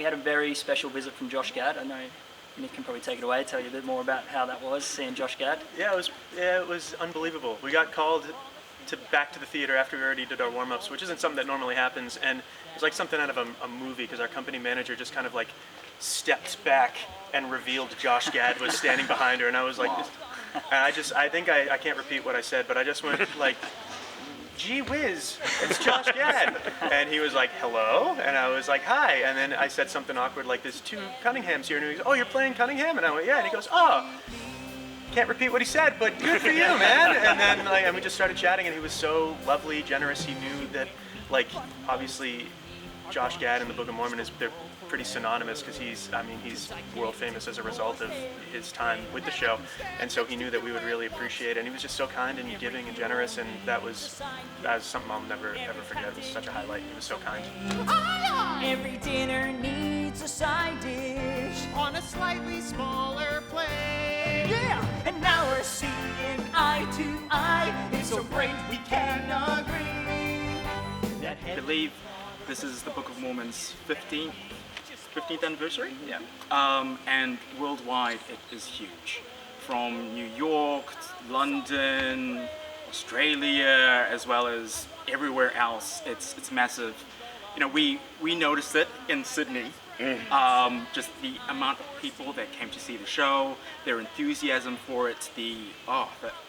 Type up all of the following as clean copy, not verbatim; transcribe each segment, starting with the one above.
had a very special visit from Josh Gad. I know Nick can probably take it away, tell you a bit more about how that was, seeing Josh Gad. Yeah, it was unbelievable. We got called back to the theater after we already did our warm-ups, which isn't something that normally happens, and it was like something out of a movie, because our company manager just kind of like stepped back and revealed Josh Gad was standing behind her, and I was like, I think I can't repeat what I said, but I just went like, gee whiz, it's Josh Gad. And he was like, hello? And I was like, hi. And then I said something awkward like, there's two Cunninghams here. And he goes, oh, you're playing Cunningham? And I went, yeah. And he goes, oh, can't repeat what he said, but good for you, man. And then and we just started chatting, and he was so lovely, generous. He knew that, like, obviously Josh Gad and the Book of Mormon they're pretty synonymous, because he's world famous as a result of his time with the show, and so he knew that we would really appreciate it. And he was just so kind and giving and generous, and that was something I'll never ever forget. It was such a highlight. He was so kind. Every dinner needs a side dish on a slightly smaller plate. Yeah, and now we're seeing eye to eye. It's so great we can agree. I believe this is the Book of Mormon's 15th anniversary. Yeah. And worldwide it is huge. From New York, London, Australia, as well as everywhere else, it's massive. You know, we noticed it in Sydney. Just the amount of people that came to see the show, their enthusiasm for it, the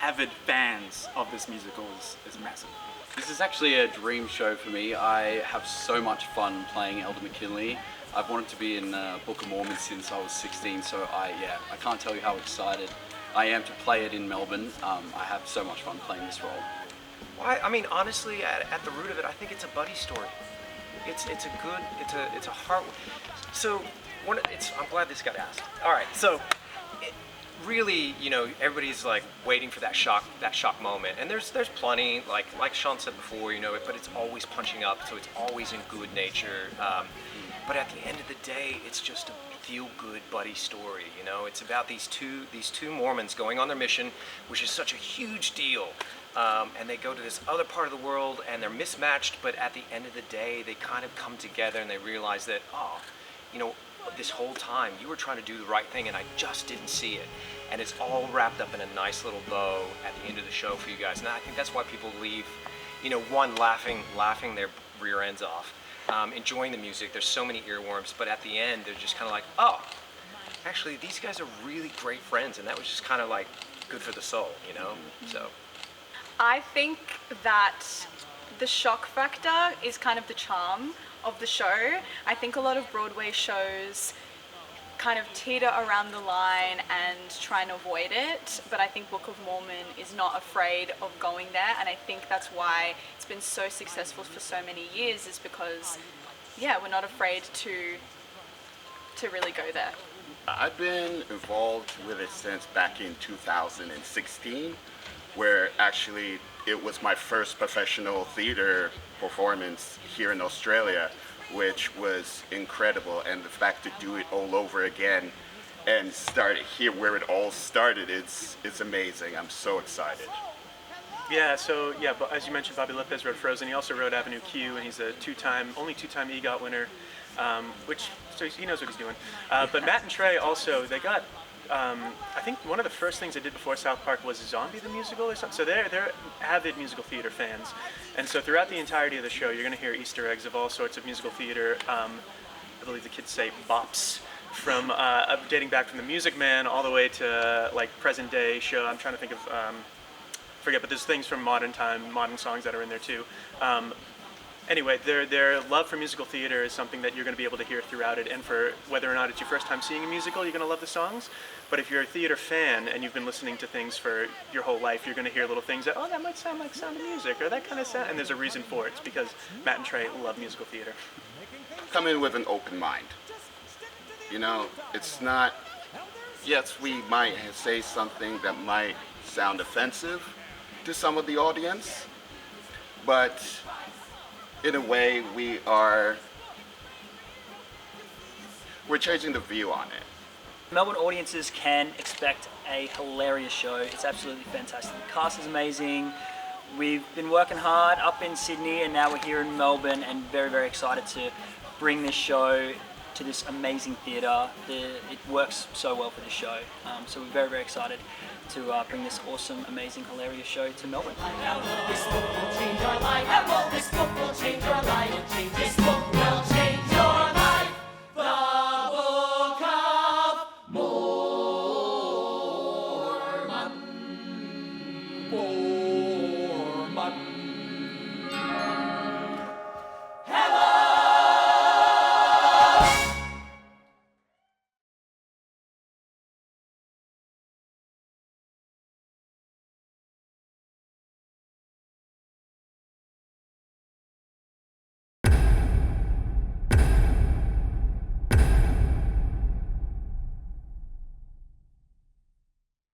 avid fans of this musical is massive. This is actually a dream show for me. I have so much fun playing Elder McKinley. I've wanted to be in Book of Mormon since I was 16, so I can't tell you how excited I am to play it in Melbourne. I have so much fun playing this role. Well, I mean, honestly, at the root of it, I think it's a buddy story. It's a heart. So, I'm glad this got asked. All right, so. Really, you know, everybody's like waiting for that shock moment, and there's plenty, like Sean said before, you know, but it's always punching up, so it's always in good nature. But at the end of the day, it's just a feel-good buddy story. You know, it's about these two Mormons going on their mission, which is such a huge deal, and they go to this other part of the world, and they're mismatched, but at the end of the day, they kind of come together, and they realize that, you know, this whole time you were trying to do the right thing and I just didn't see it, and it's all wrapped up in a nice little bow at the end of the show for you guys. And I think that's why people leave, you know, one, laughing their rear ends off, enjoying the music. There's so many earworms, but at the end they're just kind of like, oh, actually these guys are really great friends, and that was just kind of like good for the soul, you know. So I think that the shock factor is kind of the charm of the show. I think a lot of Broadway shows kind of teeter around the line and try and avoid it, but I think Book of Mormon is not afraid of going there, and I think that's why it's been so successful for so many years, is because, yeah, we're not afraid to really go there. I've been involved with it since back in 2016, where actually it was my first professional theater performance here in Australia, which was incredible. And the fact to do it all over again and start here where it all started, it's amazing. I'm so excited. Yeah, so yeah, but as you mentioned, Bobby Lopez wrote Frozen. He also wrote Avenue Q, and he's a only two-time EGOT winner, so he knows what he's doing. But Matt and Trey also, they got, I think one of the first things they did before South Park was Zombie the Musical or something. So they're avid musical theater fans. And so throughout the entirety of the show, you're going to hear Easter eggs of all sorts of musical theater, I believe the kids say bops, from dating back from the Music Man all the way to like present day show. I'm trying to think of, forget, but there's things from modern time, modern songs that are in there too. Anyway, their love for musical theater is something that you're going to be able to hear throughout it, and for whether or not it's your first time seeing a musical, you're going to love the songs. But if you're a theater fan and you've been listening to things for your whole life, you're going to hear little things that, oh, that might sound like Sound of Music, or that kind of sound, and there's a reason for it. It's because Matt and Trey love musical theater. Come in with an open mind. You know, it's not, yes, we might say something that might sound offensive to some of the audience, but in a way, we're changing the view on it. Melbourne audiences can expect a hilarious show. It's absolutely fantastic. The cast is amazing. We've been working hard up in Sydney, and now we're here in Melbourne, and very, very excited to bring this show to this amazing theatre. It works so well for the show. So we're very, very excited to bring this awesome, amazing, hilarious show to Melbourne. This book will change our life. Hello, this book will change our life. This book will change your life. The Book of Mormon.